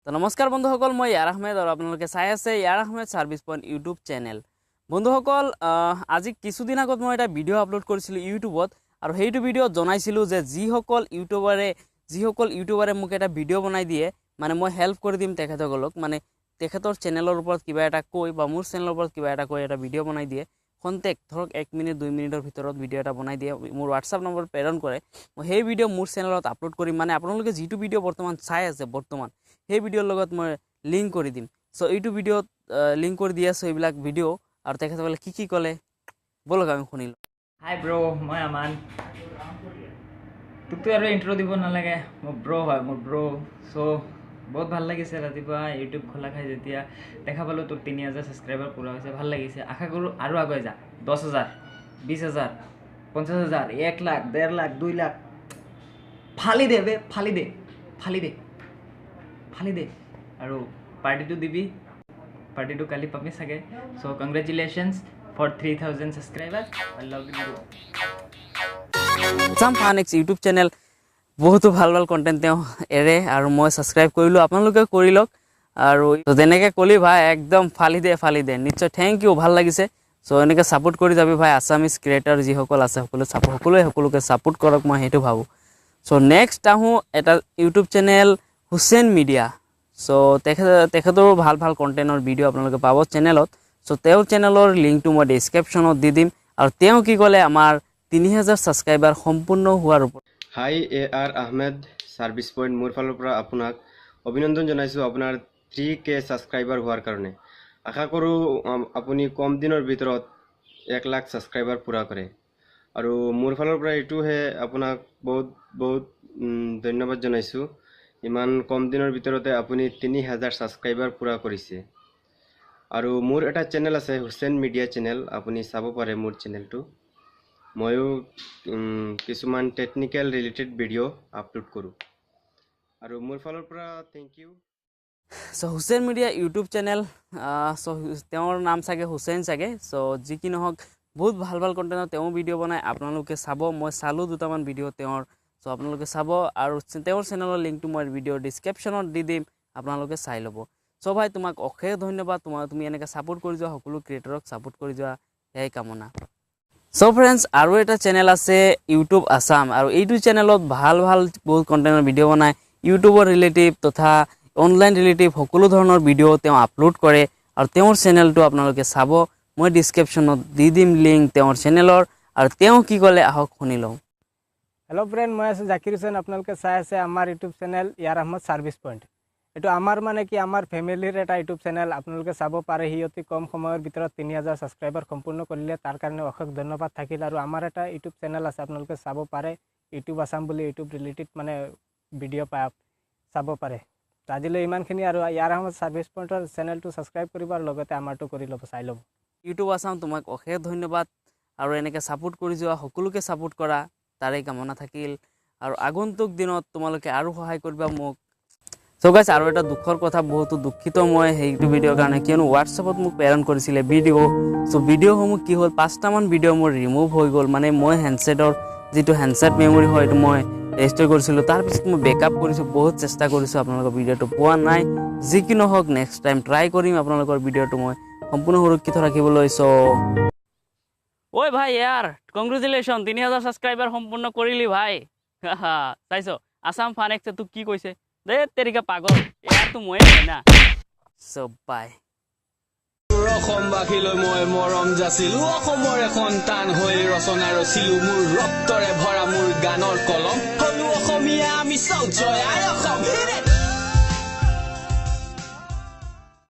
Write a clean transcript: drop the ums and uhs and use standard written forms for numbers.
তো নমস্কাৰ বন্ধুসকল, মই ইয়াৰ আহমেদ আৰু আপোনালোকে চাই আছে Yar Ahmed service point YouTube channel. বন্ধুসকল, আজি কিছুদিন আগত মই এটা ভিডিঅ' আপলোড কৰিছিলোঁ ইউটিউবত, আৰু সেইটো ভিডিঅ'ত জনাইছিলোঁ যে যিসকল ইউটিউবাৰে মোক এটা ভিডিঅ' বনাই দিয়ে, মানে মই হেল্প কৰি দিম তেখেতসকলক, মানে তেখেতৰ চেনেলৰ ওপৰত কিবা এটা কৈ বা মোৰ চেনেলৰ ওপৰত কিবা এটা কৈ এটা ভিডিঅ' বনাই দিয়ে, খন্তেক ধৰক 1 মিনিট 2 মিনিটৰ ভিতৰত ভিডিঅ' এটা বনাই দিয়ে, মোৰ হোৱাটছআপ নম্বৰ প্ৰেৰণ কৰে। মই সেই ভিডিঅ' মোৰ চেনেলত আপলোড কৰিম, মানে আপোনালোকে যিটো ভিডিঅ' বৰ্তমান চাই আছে সেই ভিডিঅ'ৰ লগত মই লিংক কৰি দিম। চ' এইটো ভিডিঅ'ত লিংক কৰি দি আছোঁ এইবিলাক ভিডিঅ', আৰু তেখেতসকলে কি ক'লে ব'লক আমি শুনিলোঁ। হাই ব্ৰ', মই আমান। তোকতো আৰু ইণ্ট্ৰ' দিব নালাগে, মোৰ ব্ৰ' হয়, মোৰ ব্ৰ'। চ' বহুত ভাল লাগিছে ৰাতিপুৱা ইউটিউব খোলা খাই যেতিয়া দেখা পালোঁ তোৰ 3000 ছাবস্ক্ৰাইবাৰ পূৰা হৈছে, ভাল লাগিছে। আশা কৰোঁ আৰু আগুৱাই যা, 10,000, 20,000, 50,000, 1 লাখ, 1.5 লাখ, 2 লাখ, ফালি দে বে, ফালি দে আৰু পাৰ্টিটো দিবি, পাৰ্টিটো কালি পাবি চাগে। So' congratulations for 3,000 subscriber. I love you. Assam ফানেক্স ইউটিউব চেনেল বহুতো ভাল কণ্টেণ্ট তেওঁ এৰে, আৰু মই ছাবস্ক্ৰাইব কৰিলোঁ, আপোনালোকে কৰি লওক। আৰু যেনেকৈ ক'লি ভাই, একদম ফালি দে নিশ্চয়, থেংক ইউ, ভাল লাগিছে। চ' এনেকৈ ছাপোৰ্ট কৰি যাবি ভাই, আছামিজ ক্ৰিয়েটাৰ যিসকল আছে সকলোকে ছাপোৰ্ট কৰক, মই সেইটো ভাবোঁ। চ' নেক্সট আহোঁ এটা ইউটিউব চেনেল হুছেইন মিডিয়া। চ' তেখেতৰো ভাল কণ্টেণ্টৰ ভিডিঅ' আপোনালোকে পাব চেনেলত। চ' তেওঁৰ চেনেলৰ লিংকটো মই ডিছক্ৰিপশ্যনত দি দিম। আৰু তেওঁ কি ক'লে আমাৰ 3000 ছাবস্ক্ৰাইবাৰ সম্পূৰ্ণ হোৱাৰ ওপৰত। হাই AR আহমেদ সাৰ্ভিস পইণ্ট, মোৰ ফালৰ পৰা আপোনাক অভিনন্দন জনাইছোঁ আপোনাৰ 3K ছাবস্ক্ৰাইবাৰ হোৱাৰ কাৰণে। আশা কৰোঁ আপুনি কম দিনৰ ভিতৰত 1 লাখ ছাবস্ক্ৰাইবাৰ পূৰা কৰে। আৰু মোৰ ফালৰ পৰা এইটোহে আপোনাক বহুত ধন্যবাদ জনাইছোঁ, ইমান কম দিনৰ ভিতৰতে আপুনি 3000 ছাবস্ক্ৰাইবাৰ পূৰা কৰিছে। আৰু মোৰ এটা চেনেল আছে হুছেইন মিডিয়া চেনেল, আপুনি চাব পাৰে মোৰ চেনেলটো। ময়ো কিছুমান টেকনিকেল ৰিলেটেড ভিডিঅ' আপলোড কৰোঁ। আৰু মোৰ ফালৰ পৰা থেংক ইউ। চ' হুছেইন মিডিয়া ইউটিউব চেনেল, চ' তেওঁৰ নাম চাগে হুছেইন চাগে। চ' যি কি নহওক, বহুত ভাল কণ্টেণ্টত তেওঁ ভিডিঅ' বনায়, আপোনালোকে চাব। মই চালোঁ দুটামান ভিডিঅ' তেওঁৰ, চ' আপোনালোকে চাব। আৰু তেওঁৰ চেনেলৰ লিংকটো মই ভিডিঅ'ৰ ডিছক্ৰিপশ্যনত দি দিম, আপোনালোকে চাই ল'ব। চ' ভাই, তোমাক অশেষ ধন্যবাদ, তুমি এনেকৈ ছাপোৰ্ট কৰি যোৱা, সকলো ক্ৰিয়েটৰক ছাপোৰ্ট কৰি যোৱা, সেয়াই কামনা। চ' ফ্ৰেণ্ডছ, আৰু এটা চেনেল আছে ইউটিউব আছাম, আৰু এইটো চেনেলত ভাল বহুত কণ্টেণ্টৰ ভিডিঅ' বনায়, ইউটিউবৰ ৰিলেটিভ তথা অনলাইন ৰিলেটিভ সকলো ধৰণৰ ভিডিঅ' তেওঁ আপলোড কৰে। আৰু তেওঁৰ চেনেলটো আপোনালোকে চাব, মই ডিছক্ৰিপশ্যনত দি দিম লিংক তেওঁৰ চেনেলৰ। আৰু তেওঁ কি ক'লে আহক শুনি লওঁ। হেল্ল' ফ্ৰেণ্ড, মই আছোঁ জাকিৰ হুছেইন, আপোনালোকে চাই আছে আমাৰ ইউটিউব চেনেল ইয়াৰ আহমেদ সাৰ্ভিস পইণ্ট। এইটো আমাৰ আমাৰ ফেমিলিৰ এটা ইউটিউব চেনেল, আপোনালোকে চাব পাৰে। সি অতি কম সময়ৰ ভিতৰত 3000 ছাবস্ক্ৰাইবাৰ সম্পূৰ্ণ কৰিলে, তাৰ কাৰণে অশেষ ধন্যবাদ থাকিল। আৰু আমাৰ এটা ইউটিউব চেনেল আছে, আপোনালোকে চাব পাৰে, ইউটিউব আছাম বুলি, ইউটিউব ৰিলেটেড ভিডিঅ' চাব পাৰে। আজিলৈ ইমানখিনি, আৰু ইয়াৰ আহমেদ সাৰ্ভিস পইণ্টৰ চেনেলটো ছাবস্ক্ৰাইব কৰিব, আৰু লগতে আমাৰটো কৰি ল'ব, চাই ল'ব। ইউটিউব আছাম, তোমাক অশেষ ধন্যবাদ, আৰু এনেকৈ ছাপোৰ্ট কৰি যোৱা, সকলোকে ছাপোৰ্ট কৰা, তাৰেই কামনা থাকিল। আৰু আগন্তুক দিনত তোমালোকে আৰু সহায় কৰিবা মোক। চ' গাইছ, আৰু এটা দুখৰ কথা, বহুতো দুখিত মই সেইটো ভিডিঅ'ৰ কাৰণে, কিয়নো হোৱাটছআপত মোক প্ৰেৰণ কৰিছিলে ভিডিঅ'। চ' ভিডিঅ'সমূহ কি হ'ল, 5টামান ভিডিঅ' মোৰ ৰিমুভ হৈ গ'ল। মানে মই যিটো হেণ্ডছেট মেমৰি হয়, এইটো মই ৰেজিষ্টাৰ কৰিছিলোঁ, তাৰপিছত মই বেকআপ কৰিছোঁ, বহুত চেষ্টা কৰিছোঁ, আপোনালোকৰ ভিডিঅ'টো পোৱা নাই। যি কি নহওক, নেক্সট টাইম ট্ৰাই কৰিম আপোনালোকৰ ভিডিঅ'টো মই সম্পূৰ্ণ সুৰক্ষিত ৰাখিবলৈ। চ' ঐ ভাই, ইয়াৰ কংগ্ৰেচুলেশ্যন, 3000 ছাবস্ক্ৰাইবাৰ সম্পূৰ্ণ কৰিলি ভাই। চাইছ, আছাম ফানেক্সে তোক কি কৈছে, দে তেৰিকা পাগল, ইয়াৰতো ময়ে হয় না। চ' বাই। অসমবাসীলৈ মই মৰম যাচিলো, অসমৰে সন্তান হৈ ৰচনা ৰচিলো, মোৰ ৰক্তৰে ভৰা মোৰ গানৰ কলম, হলো অসমীয়া আমি, চাওক জয় আই অসম।